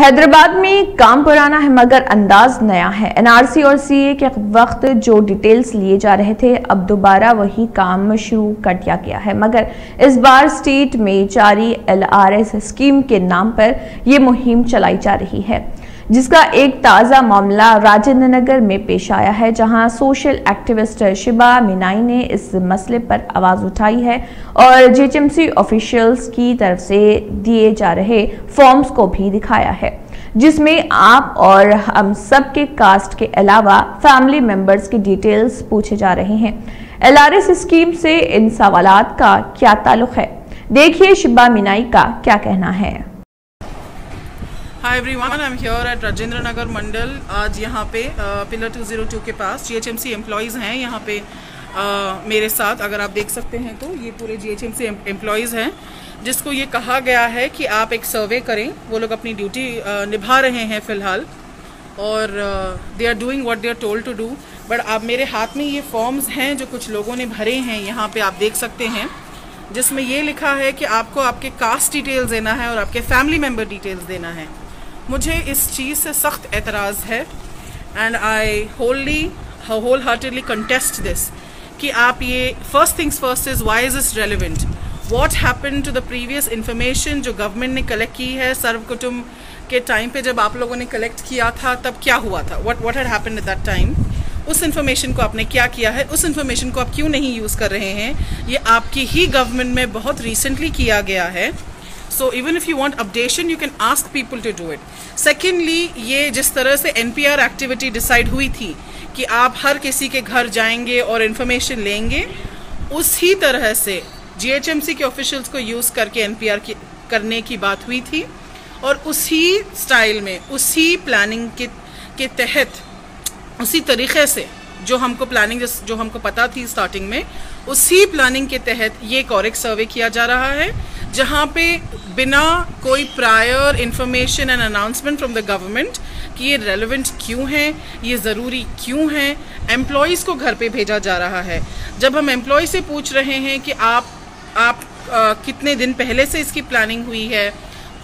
हैदराबाद में काम पुराना है मगर अंदाज नया है। एनआरसी और सीए के वक्त जो डिटेल्स लिए जा रहे थे, अब दोबारा वही काम शुरू कर दिया गया है, मगर इस बार स्टेट में जारी एलआरएस स्कीम के नाम पर यह मुहिम चलाई जा रही है, जिसका एक ताज़ा मामला राजेंद्र नगर में पेश आया है, जहां सोशल एक्टिविस्ट शिबा मीनाई ने इस मसले पर आवाज उठाई है और जीएचएमसी ऑफिशियल्स की तरफ से दिए जा रहे फॉर्म्स को भी दिखाया है, जिसमें आप और हम सब के कास्ट के अलावा फैमिली मेंबर्स की डिटेल्स पूछे जा रहे हैं। एलआरएस स्कीम से इन सवालात का क्या ताल्लुक है, देखिए शिबा मीनाई का क्या कहना है। Hi everyone, I am here at Rajendra Nagar Mandal. आज यहाँ पे पिलर 202 के पास जीएचएमसी एम्प्लॉयज़ हैं यहाँ पे मेरे साथ। अगर आप देख सकते हैं तो ये पूरे जीएचएमसी एम्प्लॉयज़ हैं, जिसको ये कहा गया है कि आप एक सर्वे करें। वो लोग अपनी ड्यूटी निभा रहे हैं फ़िलहाल और they are doing what they are told to do. But आप मेरे हाथ में ये फॉर्म्स हैं जो कुछ लोगों ने भरे हैं, यहाँ पे आप देख सकते हैं, जिसमें ये लिखा है कि आपको आपके कास्ट डिटेल्स देना है और आपके फैमिली मेम्बर डिटेल्स देना है। मुझे इस चीज़ से सख्त एतराज़ है and I wholeheartedly contest this कि आप ये first things first is why is this relevant, what happened to the previous information जो गवर्नमेंट ने कलेक्ट की है। सर्वकुटुंब के टाइम पे जब आप लोगों ने कलेक्ट किया था तब क्या हुआ था, what had happened at that time, उस इन्फॉर्मेशन को आपने क्या किया है, उस इन्फॉर्मेशन को आप क्यों नहीं यूज़ कर रहे हैं। ये आपकी ही गवर्नमेंट में बहुत रिसेंटली किया गया है। So even if you want updation, you can ask people to do it. Secondly, ये जिस तरह से NPR एक्टिविटी डिसाइड हुई थी कि आप हर किसी के घर जाएंगे और इन्फॉर्मेशन लेंगे, उसी तरह से GHMC के ऑफिशियल्स को यूज़ करके NPR करने की बात हुई थी और उसी स्टाइल में, उसी प्लानिंग के तहत, उसी तरीके से जो हमको प्लानिंग जो हमको पता थी स्टार्टिंग में, उसी प्लानिंग के तहत ये एक और एक सर्वे किया जा रहा है, जहाँ पे बिना कोई prior information and announcement from the government कि ये रेलेवेंट क्यों है, ये ज़रूरी क्यों है, एम्प्लॉयज़ को घर पे भेजा जा रहा है। जब हम एम्प्लॉय से पूछ रहे हैं कि आप कितने दिन पहले से इसकी प्लानिंग हुई है,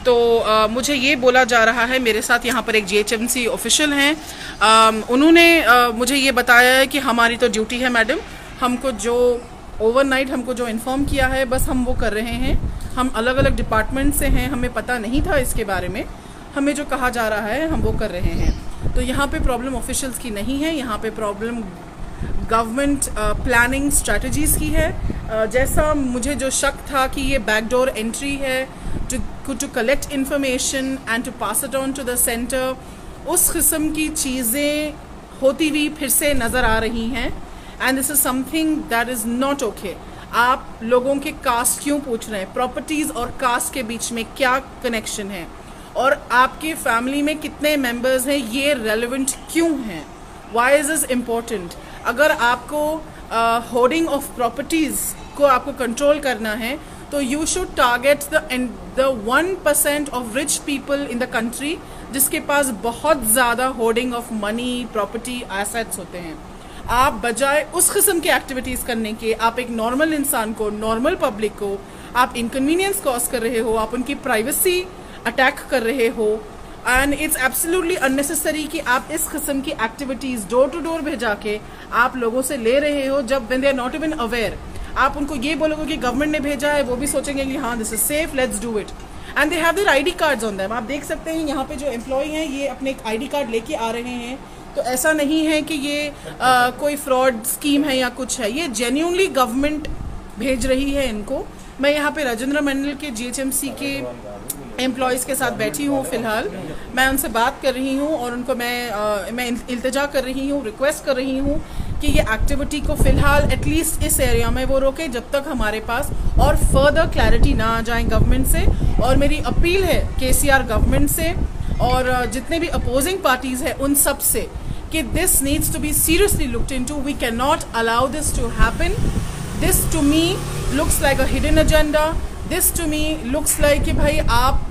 तो मुझे ये बोला जा रहा है, मेरे साथ यहाँ पर एक जीएचएमसी ऑफिशियल हैं, उन्होंने मुझे ये बताया है कि हमारी तो ड्यूटी है मैडम, हमको जो ओवरनाइट हमको जो इन्फॉर्म किया है बस हम वो कर रहे हैं। हम अलग अलग डिपार्टमेंट से हैं, हमें पता नहीं था इसके बारे में, हमें जो कहा जा रहा है हम वो कर रहे हैं। तो यहाँ पे प्रॉब्लम ऑफिशियल्स की नहीं है, यहाँ पे प्रॉब्लम गवर्नमेंट प्लानिंग स्ट्रेटजीज़ की है। जैसा मुझे जो शक था कि ये बैकडोर एंट्री है to collect information and to pass it on to the centre, उस किस्म की चीज़ें होती हुई फिर से नज़र आ रही हैं and this is something that is not okay. आप लोगों के कास्ट क्यों पूछ रहे हैं, प्रॉपर्टीज़ और कास्ट के बीच में क्या कनेक्शन है और आपके फैमिली में कितने मेंबर्स हैं, ये रेलेवेंट क्यों हैं, व्हाई इज़ दिस इम्पोर्टेंट। अगर आपको होर्डिंग ऑफ प्रॉपर्टीज़ को आपको कंट्रोल करना है तो you should target the 1% of rich people in the country जिसके पास बहुत ज़्यादा hoarding of money, property, assets होते हैं। आप बजाय उस किस्म की एक्टिविटीज़ करने के, आप एक नॉर्मल इंसान को, नॉर्मल पब्लिक को आप इनकन्वीनियंस कॉज कर रहे हो, आप उनकी प्राइवेसी अटैक कर रहे हो एंड इट्स एब्सोल्युटली अननेसेसरी कि आप इस किस्म की एक्टिविटीज़ डोर टू डोर भेजा के आप लोगों से ले रहे हो, जब when they are not even aware. आप उनको ये बोलोगे कि गवर्नमेंट ने भेजा है, वो भी सोचेंगे कि हाँ this is safe, let's do it, and they have their ID cards on them. आप देख सकते हैं यहाँ पे जो एम्प्लॉय हैं ये अपने एक आईडी कार्ड लेके आ रहे हैं, तो ऐसा नहीं है कि ये कोई फ्रॉड स्कीम है या कुछ है, ये जेन्युइनली गवर्नमेंट भेज रही है इनको। मैं यहाँ पे राजेंद्र मंडल के जीएचएमसी के एम्प्लॉयज़ के साथ बैठी हूँ, फ़िलहाल मैं उनसे बात कर रही हूँ और उनको मैं इल्तिजा कर रही हूँ, रिक्वेस्ट कर रही हूँ कि ये एक्टिविटी को फ़िलहाल एटलीस्ट इस एरिया में वो रोके जब तक हमारे पास और फर्दर क्लैरिटी ना आ जाए गवर्नमेंट से। और मेरी अपील है केसीआर गवर्नमेंट से और जितने भी अपोजिंग पार्टीज़ हैं उन सब से कि this needs to be seriously looked into, we can not allow this to happen. This to me looks like a hidden agenda, this to me looks like कि भाई आप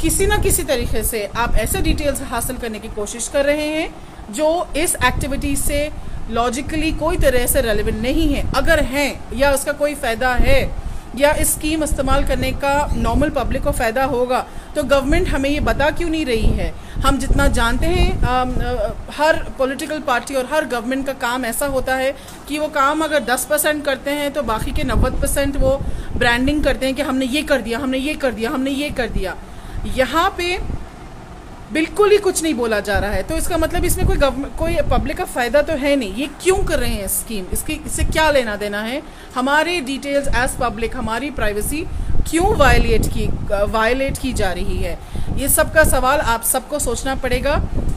किसी ना किसी तरीके से आप ऐसे डिटेल्स हासिल करने की कोशिश कर रहे हैं जो इस एक्टिविटी से लॉजिकली कोई तरह से रेलेवेंट नहीं है। अगर हैं या उसका कोई फ़ायदा है या इस स्कीम इस्तेमाल करने का नॉर्मल पब्लिक को फ़ायदा होगा, तो गवर्नमेंट हमें ये बता क्यों नहीं रही है? हम जितना जानते हैं हर पॉलिटिकल पार्टी और हर गवर्नमेंट का काम ऐसा होता है कि वो काम अगर 10% करते हैं तो बाकी के 90% वो ब्रांडिंग करते हैं कि हमने ये कर दिया, हमने ये कर दिया, हमने ये कर दिया। यहाँ पे बिल्कुल ही कुछ नहीं बोला जा रहा है, तो इसका मतलब इसमें कोई पब्लिक का फ़ायदा तो है नहीं। ये क्यों कर रहे हैं स्कीम? इससे क्या लेना देना है? हमारे डिटेल्स एज पब्लिक, हमारी प्राइवेसी क्यों वायलेट की जा रही है? ये सब का सवाल आप सबको सोचना पड़ेगा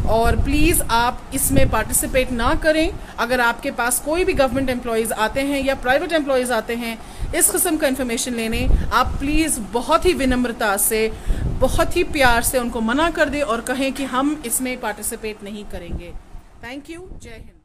और प्लीज़ आप इसमें पार्टिसिपेट ना करें। अगर आपके पास कोई भी गवर्नमेंट एम्प्लॉयज़ आते हैं या प्राइवेट एम्प्लॉयज़ आते हैं इस किस्म का इन्फॉर्मेशन लेने, आप प्लीज़ बहुत ही विनम्रता से, बहुत ही प्यार से उनको मना कर दें और कहें कि हम इसमें पार्टिसिपेट नहीं करेंगे। Thank you. जय हिंद।